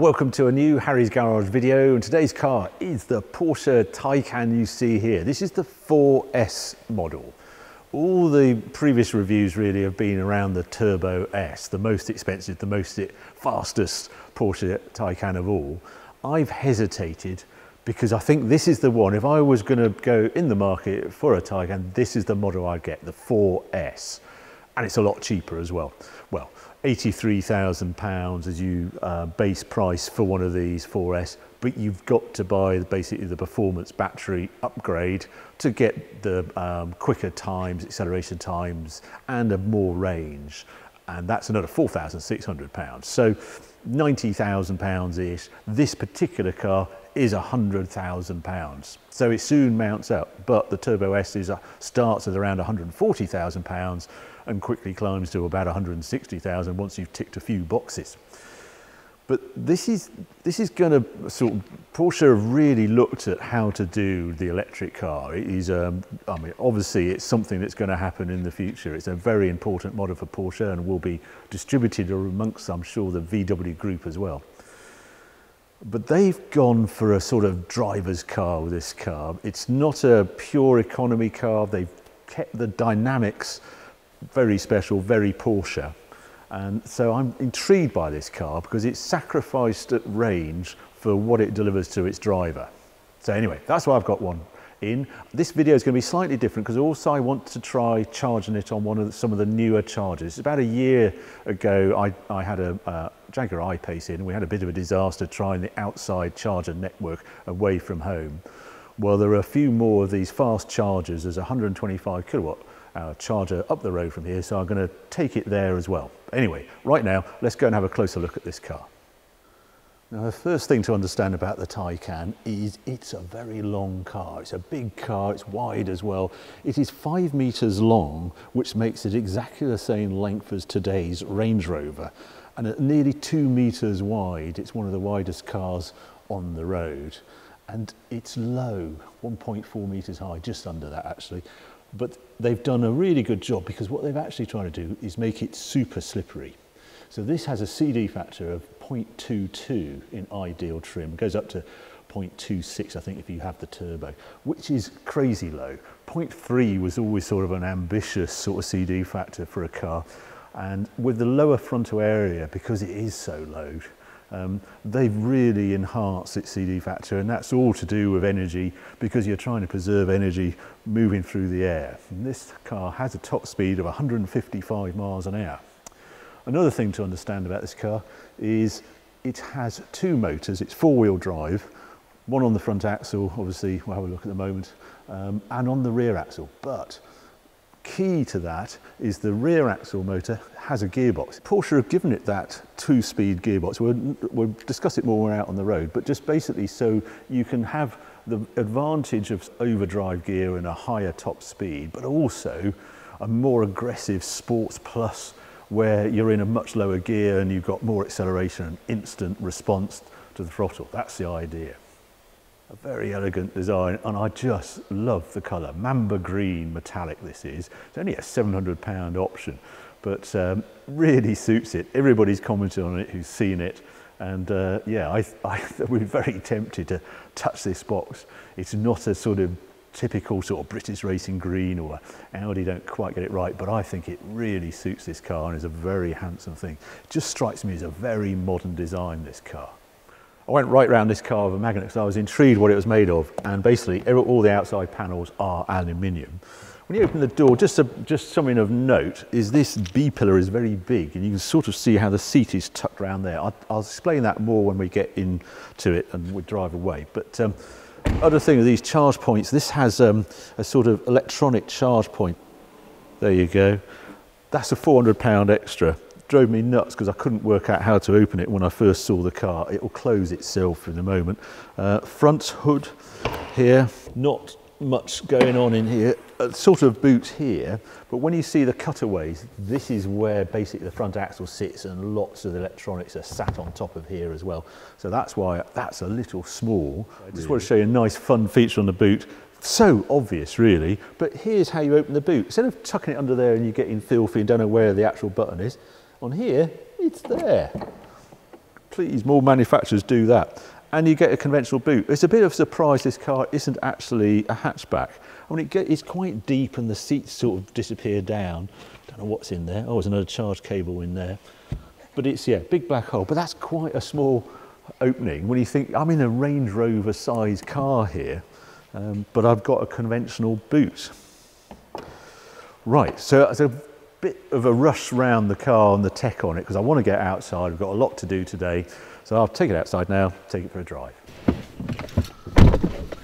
welcome to a new Harry's Garage video, and today's car is the Porsche Taycan you see here. This is the 4S model. All the previous reviews really have been around the Turbo S, the most expensive, the most fastest Porsche Taycan of all. I've hesitated because I think this is the one. If I was going to go in the market for a Taycan, this is the model I'd get, the 4S. And it's a lot cheaper as well. Well, £83,000 as you base price for one of these 4S, but you've got to buy basically the performance battery upgrade to get the quicker times, acceleration times, and a more range. And that's another £4,600. So £90,000-ish. This particular car is £100,000. So it soon mounts up, but the Turbo S starts at around £140,000 and quickly climbs to about 160,000 once you've ticked a few boxes. But this is going to sort of, Porsche have really looked at how to do the electric car. It is, I mean, obviously it's something that's going to happen in the future. It's a very important model for Porsche and will be distributed amongst, I'm sure, the VW group as well. But they've gone for a sort of driver's car with this car. It's not a pure economy car. They've kept the dynamics very special, very Porsche. And so I'm intrigued by this car because it's sacrificed at range for what it delivers to its driver. So anyway, that's why I've got one in. This video is going to be slightly different because also I want to try charging it on some of the newer chargers. About a year ago, I had a Jaguar I-Pace in, and we had a bit of a disaster trying the outside charger network away from home. Well, there are a few more of these fast chargers. There's a 125 kilowatt charger up the road from here, so I'm going to take it there as well. Anyway, right now, let's go and have a closer look at this car. Now, the first thing to understand about the Taycan is it's a very long car. It's a big car, it's wide as well. It is 5 meters long, which makes it exactly the same length as today's Range Rover. And at nearly 2 meters wide, it's one of the widest cars on the road. And it's low, 1.4 meters high, just under that actually. But they've done a really good job because what they've actually tried to do is make it super slippery. So this has a CD factor of 0.22 in ideal trim. It goes up to 0.26, I think, if you have the turbo, which is crazy low. 0.3 was always sort of an ambitious sort of CD factor for a car. And with the lower frontal area, because it is so low, they've really enhanced its CD factor, and that's all to do with energy because you're trying to preserve energy moving through the air. And this car has a top speed of 155 miles an hour. Another thing to understand about this car is it has two motors. It's four-wheel drive, one on the front axle, obviously we'll have a look at the moment, and on the rear axle. But key to that is the rear axle motor has a gearbox. Porsche have given it that two-speed gearbox. We'll discuss it more when we're out on the road, but just basically so you can have the advantage of overdrive gear and a higher top speed, but also a more aggressive Sports Plus where you're in a much lower gear and you've got more acceleration and instant response to the throttle. That's the idea. A very elegant design, and I just love the colour. Mamba green metallic this is. It's only a £700 option, but really suits it. Everybody's commented on it who's seen it, and yeah, we're very tempted to touch this box. It's not a sort of typical sort of British racing green, or Audi don't quite get it right, but I think it really suits this car and is a very handsome thing. It just strikes me as a very modern design, this car. I went right round this car with a magnet because I was intrigued what it was made of, and basically all the outside panels are aluminium. When you open the door, just something of note is this B-pillar is very big, and you can sort of see how the seat is tucked around there. I'll explain that more when we get into it and we drive away. But other thing with these charge points, this has a sort of electronic charge point. There you go. That's a £400 extra. Drove me nuts because I couldn't work out how to open it when I first saw the car. It will close itself in a moment. Front hood here, not much going on in here. Sort of boot here, but when you see the cutaways, this is where basically the front axle sits, and lots of the electronics are sat on top of here as well. So that's why that's a little small. I just want to show you a nice fun feature on the boot. So obvious really, but here's how you open the boot. Instead of tucking it under there and you're getting filthy and don't know where the actual button is, on here, it's there. Please, more manufacturers do that. And you get a conventional boot. It's a bit of a surprise this car isn't actually a hatchback. I mean, it's quite deep and the seats sort of disappear down. Don't know what's in there. Oh, there's another charge cable in there. But it's, yeah, big black hole. But that's quite a small opening when you think, I'm in a Range Rover size car here, but I've got a conventional boot. Right, so it's a bit of a rush round the car and the tech on it because I want to get outside. We've got a lot to do today. So I'll take it outside now, take it for a drive.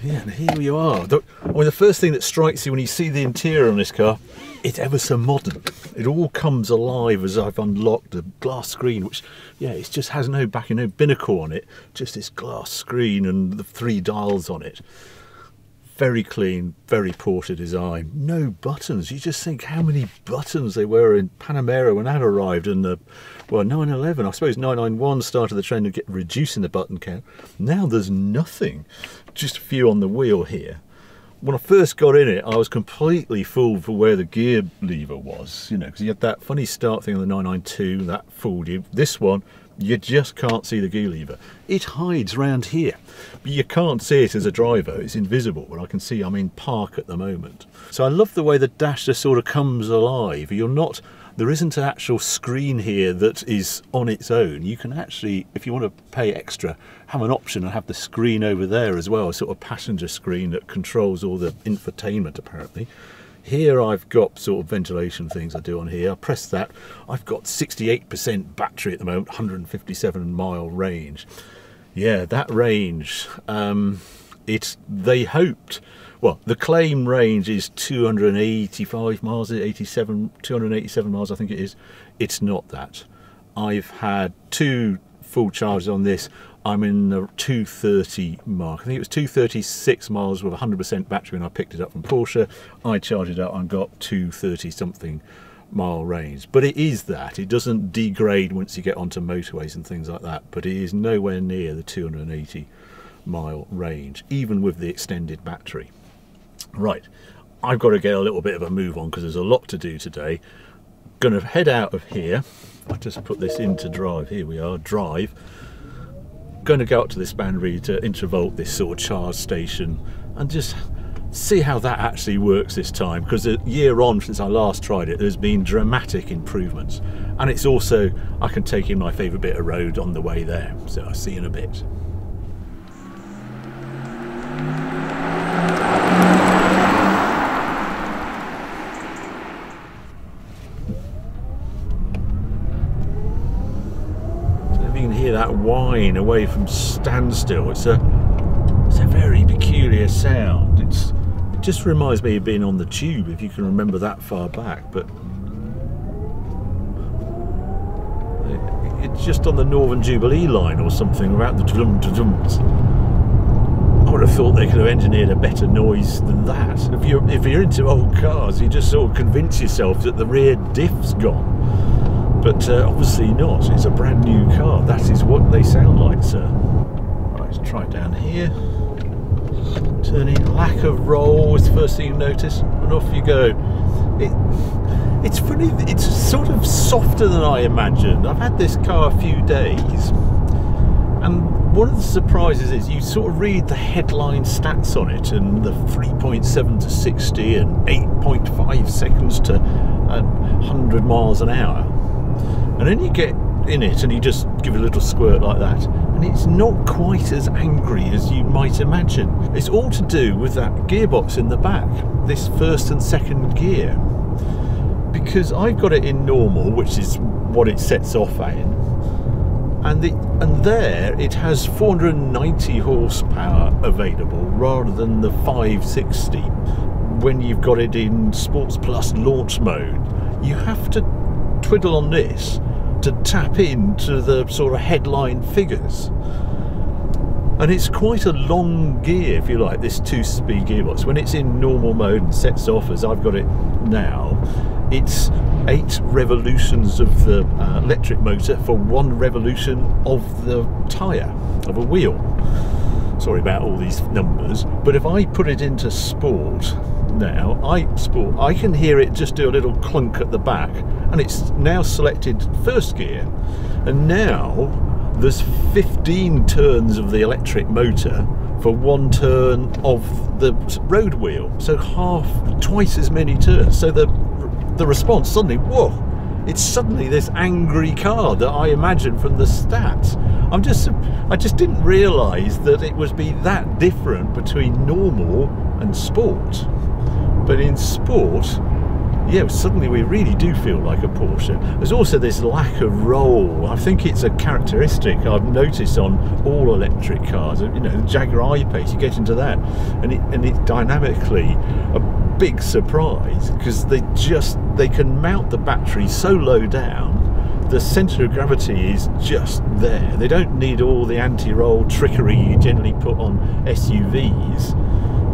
Yeah, and here you are. I mean, the first thing that strikes you when you see the interior on this car, it's ever so modern. It all comes alive as I've unlocked the glass screen, which, yeah, it just has no backing, no binnacle on it, just this glass screen and the 3 dials on it. Very clean, very Porsche design. No buttons. You just think how many buttons there were in Panamera when that arrived, and the, well, 911. I suppose 991 started the trend of reducing the button count. Now there's nothing. Just a few on the wheel here. When I first got in it, I was completely fooled for where the gear lever was, you know, because you had that funny start thing on the 992, that fooled you. This one, you just can't see the gear lever. It hides round here, but you can't see it as a driver. It's invisible, but I can see I'm in park at the moment. So I love the way the dash just sort of comes alive. There isn't an actual screen here that is on its own. You can actually, if you want to pay extra, have an option and have the screen over there as well, a sort of passenger screen that controls all the infotainment apparently. Here I've got sort of ventilation things I do on here. I press that. I've got 68% battery at the moment, 157 mile range. Yeah, that range, they hoped, well, the claim range is 285 miles, 287 miles, I think it is. It's not that. I've had 2 full charges on this. I'm in the 230 mark. I think it was 236 miles with 100% battery when I picked it up from Porsche. I charged it up and got 230 something mile range. But it is that. It doesn't degrade once you get onto motorways and things like that. But it is nowhere near the 280 mile range, even with the extended battery. Right, I've got to get a little bit of a move on because there's a lot to do today. Going to head out of here. I'll just put this into drive. Here we are, drive. Going to go up to this Banbury to Intervolt, this sort of charge station, and just see how that actually works this time, because a year on since I last tried it, there's been dramatic improvements, and it's also, I can take in my favourite bit of road on the way there. So I'll see you in a bit. That whine away from standstill, it's a very peculiar sound. It just reminds me of being on the tube, if you can remember that far back, but it's just on the Northern Jubilee line or something about the dum-dum-dums. I would have thought they could have engineered a better noise than that. If you're into old cars, you just sort of convince yourself that the rear diff's gone. But obviously not. It's a brand new car. That is what they sound like, sir. Right, let's try it down here. Turning, lack of roll is the first thing you notice, and off you go. It's funny, it's sort of softer than I imagined. I've had this car a few days, and one of the surprises is you sort of read the headline stats on it, and the 3.7 to 60 and 8.5 seconds to 100 miles an hour. And then you get in it and you just give it a little squirt like that, and it's not quite as angry as you might imagine. It's all to do with that gearbox in the back, this first and second gear. Because I've got it in normal, which is what it sets off at, and there it has 490 horsepower available rather than the 560 when you've got it in Sports Plus launch mode. You have to twiddle on this to tap into the sort of headline figures, and it's quite a long gear, if you like, this 2-speed gearbox. When it's in normal mode and sets off as I've got it now, it's 8 revolutions of the electric motor for 1 revolution of the tyre, of a wheel. Sorry about all these numbers, but if I put it into sport now, I can hear it just do a little clunk at the back, and it's now selected first gear, and now there's 15 turns of the electric motor for 1 turn of the road wheel, so twice as many turns. So the response suddenly, whoa, it's suddenly this angry car that I imagined from the stats. I just didn't realise that it would be that different between normal and sport. But in sport, yeah, suddenly we really do feel like a Porsche. There's also this lack of roll. I think it's a characteristic I've noticed on all electric cars. You know, the Jaguar I-Pace, you get into that, and it's dynamically a big surprise, because they can mount the battery so low down, the centre of gravity is just there. They don't need all the anti-roll trickery you generally put on SUVs,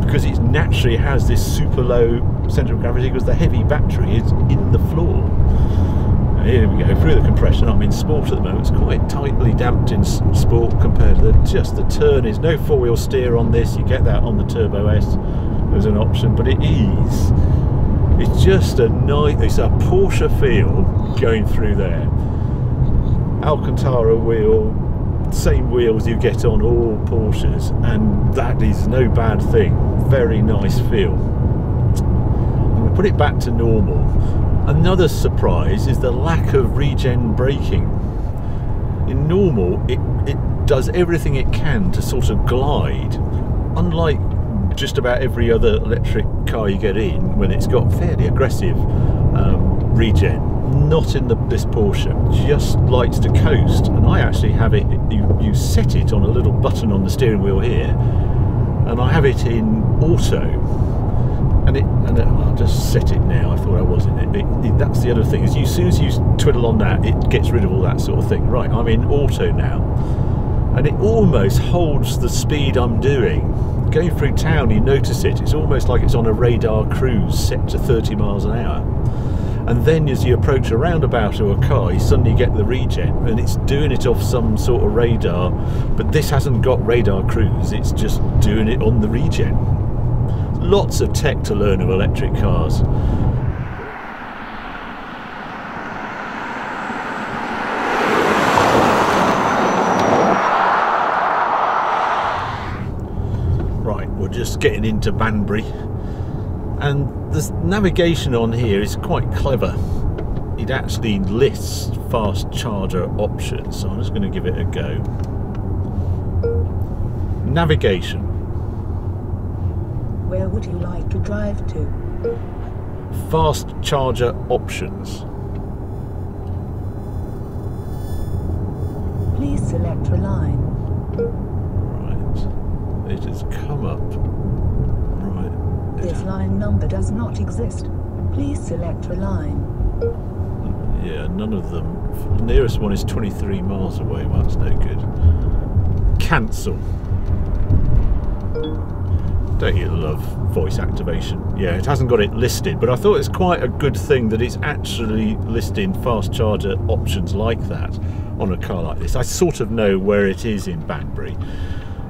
because it naturally has this super low centre of gravity because the heavy battery is in the floor. And here we go, through the compression. I'm in sport at the moment. It's quite tightly damped in sport compared to the turn is no 4-wheel steer on this. You get that on the Turbo S. There's an option, but it's just it's a Porsche feel going through there. Alcantara wheel, same wheels you get on all Porsches, and that is no bad thing. Very nice feel. I'm going to put it back to normal. Another surprise is the lack of regen braking. In normal, it does everything it can to sort of glide, unlike just about every other electric car you get in when it's got fairly aggressive regen. Not in this Porsche, just likes to coast. And I actually have it, you set it on a little button on the steering wheel here, and I have it in auto, and I'll just set it now. I thought I was in it. That's the other thing, is as soon as you twiddle on that, it gets rid of all that sort of thing. Right, I'm in auto now, and it almost holds the speed I'm doing. Going through town, you notice it. It's almost like it's on a radar cruise set to 30 miles an hour. And then as you approach a roundabout or a car, you suddenly get the regen, and it's doing it off some sort of radar, but this hasn't got radar cruise, it's just doing it on the regen. Lots of tech to learn of electric cars. Right, we're just getting into Banbury. And the navigation on here is quite clever. It actually lists fast charger options, so I'm just going to give it a go. Navigation. Where would you like to drive to? Fast charger options. Please select a line. Right, it has come up. This line number does not exist. Please select a line. Yeah, none of them. The nearest one is 23 miles away. Well, that's no good. Cancel. Don't you love voice activation? Yeah, it hasn't got it listed, but I thought it's quite a good thing that it's actually listing fast charger options like that on a car like this. I sort of know where it is in Banbury.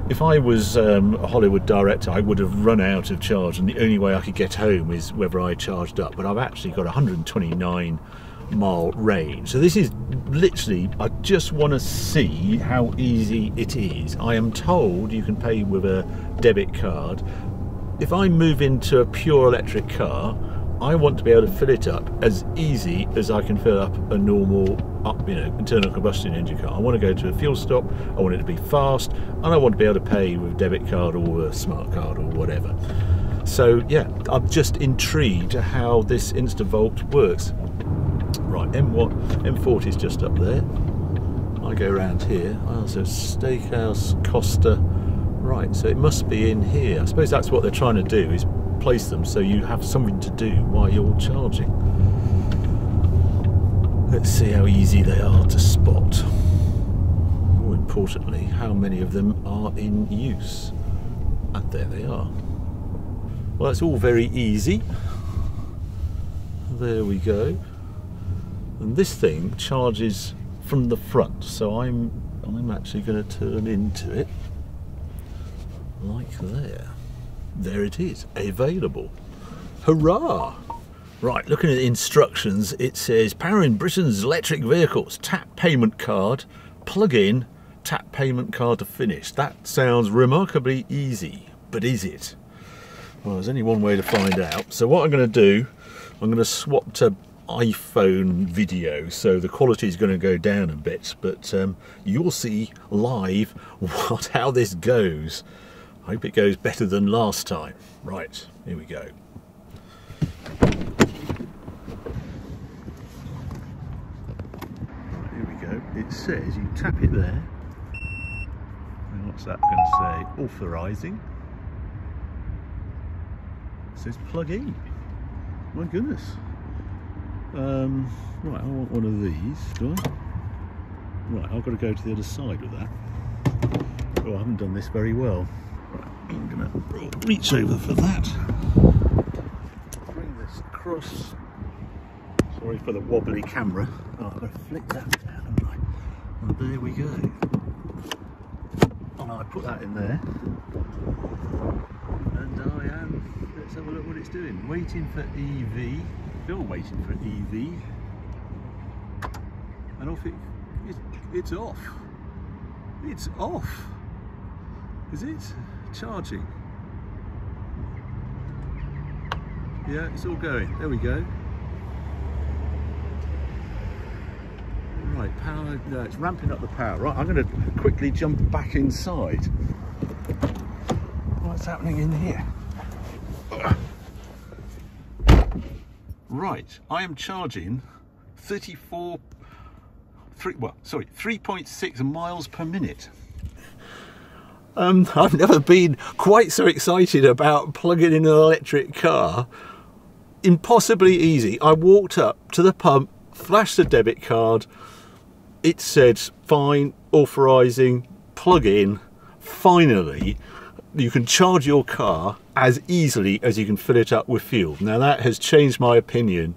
If I was a Hollywood director, I would have run out of charge, and the only way I could get home is whether I charged up. But I've actually got 129-mile range. So this is literally, I just want to see how easy it is. I am told you can pay with a debit card. If I move into a pure electric car, I want to be able to fill it up as easy as I can fill up a normal internal combustion engine car. I want to go to a fuel stop, I want it to be fast, and I want to be able to pay with a debit card or a smart card or whatever. So yeah, I'm just intrigued how this Instavolt works. Right, M40 is just up there. I go around here. So Steakhouse, Costa. Right, so it must be in here. I suppose that's what they're trying to do, is place them so you have something to do while you're charging. Let's see how easy they are to spot. More importantly, how many of them are in use. And there they are. Well, it's all very easy. There we go. And this thing charges from the front, so I'm actually going to turn into it like there. There it is, available. Hurrah! Right, looking at the instructions, it says powering Britain's electric vehicles, tap payment card, plug in, tap payment card to finish. That sounds remarkably easy, but is it? Well, there's only one way to find out. So what I'm going to do, I'm going to swap to iPhone video, so the quality is going to go down a bit, but you'll see live how this goes. I hope it goes better than last time. Right, here we go. Right, here we go. It says you tap it there. And what's that going to say? Authorizing. It says plug in. My goodness. Right, I want one of these, do I? Right, I've got to go to the other side with that. Oh, I haven't done this very well. Right, I'm going to reach over for that. Bring this across. Sorry for the wobbly camera. Oh, I've got to flick that down, haven't I? And there we go. And I put that in there. And I am, let's have a look what it's doing. Waiting for EV. Still waiting for EV, and off it's off. It's off. Is it charging? Yeah, it's all going. There we go. Right, power. No, it's ramping up the power. Right, I'm going to quickly jump back inside. What's happening in here? Right, I am charging 3.6 miles per minute. I've never been quite so excited about plugging in an electric car. Impossibly easy. I walked up to the pump, flashed the debit card. It said, fine, authorising, plug in. Finally, you can charge your car as easily as you can fill it up with fuel. Now that has changed my opinion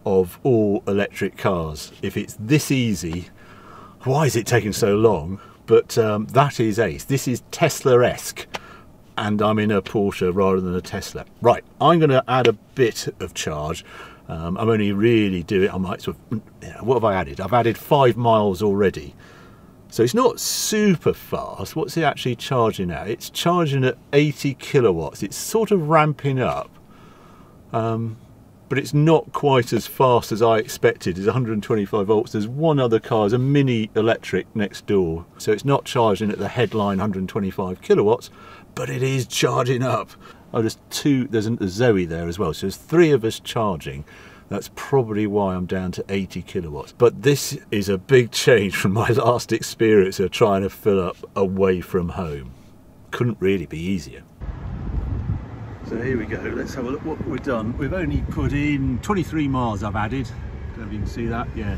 of all electric cars. If it's this easy, why is it taking so long? But that is ace. This is Tesla-esque, and I'm in a Porsche rather than a Tesla. Right, I'm going to add a bit of charge. I'm only really doing, I might sort of, what have I added? I've added 5 miles already. So it's not super fast. What's it actually charging at? It's charging at 80 kilowatts. It's sort of ramping up, but it's not quite as fast as I expected. It's 125 volts. There's one other car, there's a mini electric next door. So it's not charging at the headline 125 kilowatts, but it is charging up. Oh, there's a Zoe there as well. So there's 3 of us charging. That's probably why I'm down to 80 kilowatts. But this is a big change from my last experience of trying to fill up away from home. Couldn't really be easier. So here we go. Let's have a look what we've done. We've only put in 23 miles I've added. Don't know if you can see that. Yeah.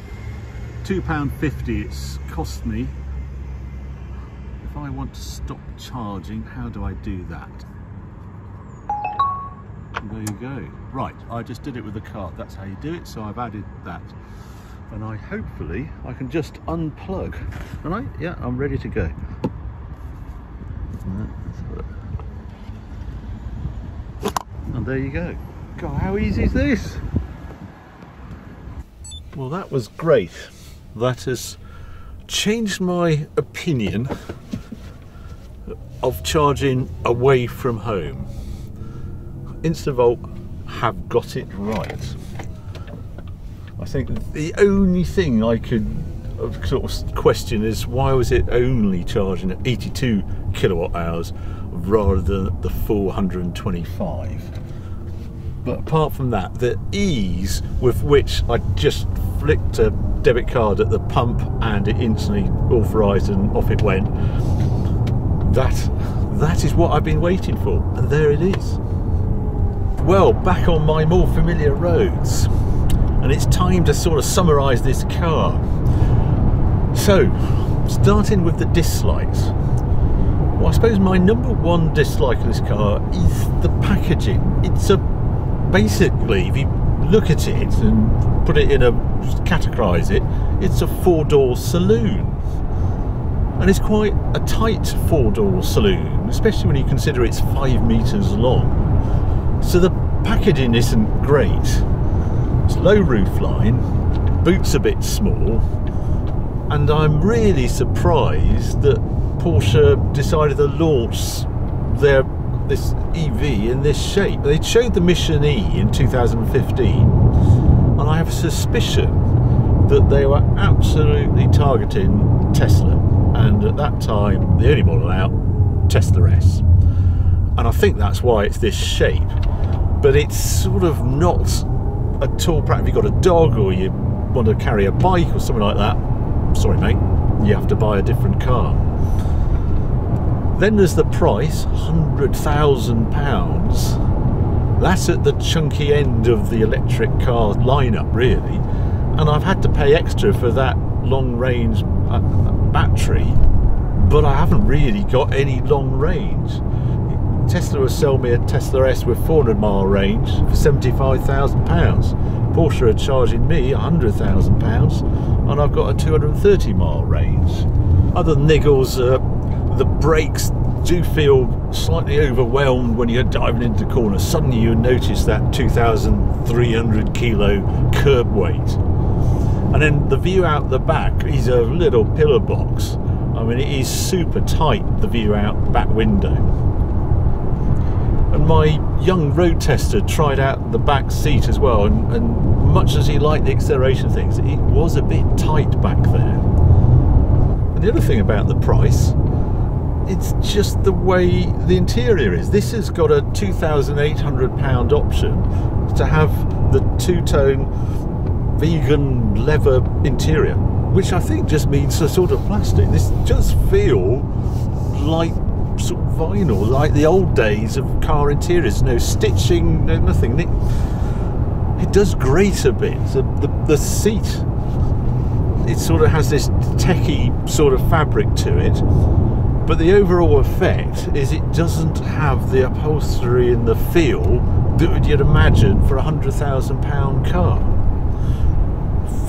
£2.50 it's cost me. If I want to stop charging, how do I do that? There you go. Right, I just did it with the card. That's how you do it. So I've added that, and hopefully I can just unplug. All right, yeah, I'm ready to go. And there you go. God, how easy is this? Well, that was great. That has changed my opinion of charging away from home. Instavolt have got it right. I think the only thing I could sort of question is why was it only charging at 82 kilowatt hours rather than the 425. But apart from that, the ease with which I just flicked a debit card at the pump and it instantly authorised and off it went, that is what I've been waiting for, and there it is. Well, back on my more familiar roads, and it's time to sort of summarise this car. So, starting with the dislikes. Well, I suppose my number one dislike of this car is the packaging. It's basically, if you look at it and put it in categorise it, it's a 4-door saloon. And it's quite a tight 4-door saloon, especially when you consider it's 5 metres long. So the packaging isn't great. It's low roofline, boot's a bit small, And I'm really surprised that Porsche decided to launch this EV in this shape. They showed the Mission E in 2015, and I have a suspicion that they were absolutely targeting Tesla, and at that time the only model out, Tesla S, and I think that's why it's this shape. But it's sort of not at all practical. If you've got a dog or you want to carry a bike or something like that, sorry mate, you have to buy a different car. Then there's the price, £100,000. That's at the chunky end of the electric car lineup, really. And I've had to pay extra for that long range battery, but I haven't really got any long range. Tesla will sell me a Tesla S with 400-mile range for £75,000. Porsche are charging me £100,000, and I've got a 230-mile range. Other niggles, the brakes do feel slightly overwhelmed when you're diving into corners. Suddenly you notice that 2,300 kilo curb weight. And then the view out the back is a little pillar box. I mean, it is super tight, the view out back window. And my young road tester tried out the back seat as well, and much as he liked the acceleration things, it was a bit tight back there. And the other thing about the price, it's just the way the interior is. This has got a £2,800 option to have the two-tone vegan leather interior, which I think just means a sort of plastic. This does feel like sort of vinyl, like the old days of car interiors. No stitching, no nothing. It does grate a bit. The seat, it sort of has this techie sort of fabric to it, but the overall effect is it doesn't have the upholstery and the feel that you'd imagine for a £100,000 car.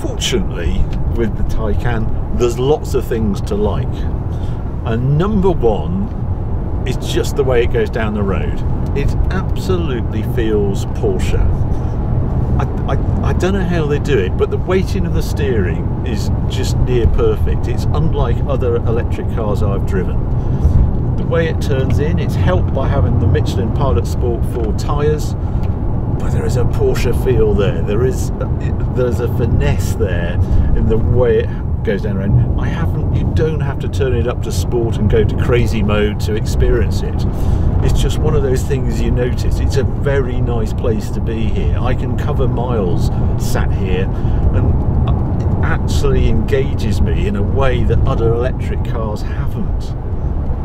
Fortunately, with the Taycan, there's lots of things to like, and number one is just the way it goes down the road. It absolutely feels Porsche. I don't know how they do it, but the weighting of the steering is just near perfect. It's unlike other electric cars I've driven. The way it turns in, it's helped by having the Michelin Pilot Sport 4 tyres, but there is a Porsche feel there. There's a finesse there in the way it goes down around. You don't have to turn it up to sport and go to crazy mode to experience it. It's just one of those things you notice. It's a very nice place to be here. I can cover miles sat here, and it actually engages me in a way that other electric cars haven't.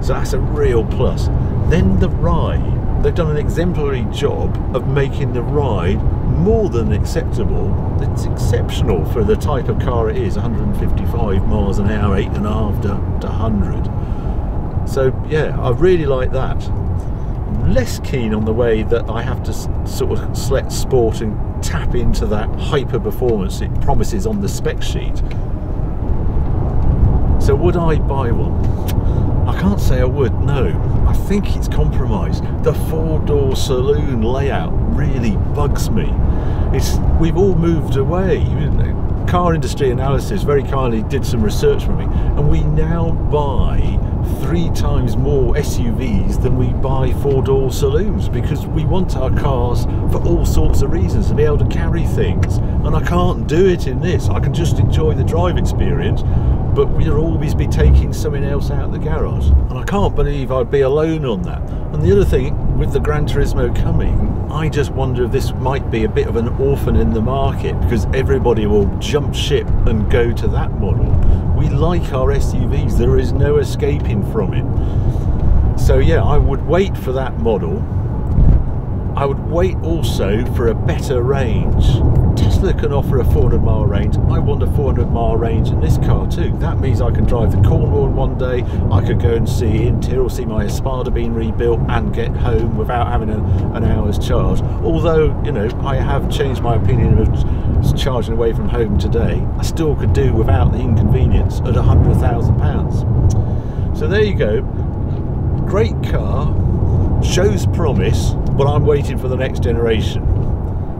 So that's a real plus. Then the ride. They've done an exemplary job of making the ride more than acceptable. It's exceptional for the type of car it is, 155 miles an hour, 8.5 to 100. So yeah, I really like that. I'm less keen on the way that I have to sort of select sport and tap into that hyper performance it promises on the spec sheet. So would I buy one? I can't say I would, no. I think it's compromised. The four-door saloon layout really bugs me. We've all moved away. Car Industry Analysis very kindly did some research for me, and we now buy 3 times more SUVs than we buy four-door saloons, because we want our cars for all sorts of reasons, to be able to carry things, and I can't do it in this. I can just enjoy the drive experience, but we'll always be taking something else out of the garage, and I can't believe I'd be alone on that. And the other thing, with the Gran Turismo coming, I just wonder if this might be a bit of an orphan in the market, because everybody will jump ship and go to that model. We like our SUVs, there is no escaping from it. So yeah, I would wait for that model. I would wait also for a better range. Tesla can offer a 400-mile range. I want a 400-mile range in this car too. That means I can drive the Cornwall one day, I could go and see Interior, see my Espada being rebuilt, and get home without having an hour's charge. Although, you know, I have changed my opinion of charging away from home today. I still could do without the inconvenience at £100,000. So there you go. Great car, shows promise, but I'm waiting for the next generation.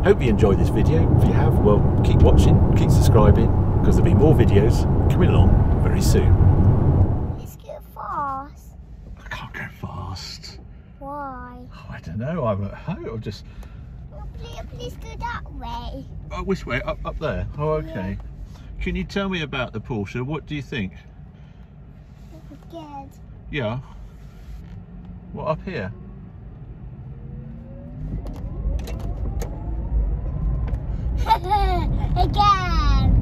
Hope you enjoyed this video. If you have, well, keep watching, keep subscribing, because there'll be more videos coming along very soon. Let's go fast. I can't go fast. Why? Oh, I don't know. I'm at home. I'm just. Oh, please go that way. Oh, which way? Up there. Oh, okay. Yeah. Can you tell me about the Porsche? What do you think? Good. Yeah. What, up here? Again.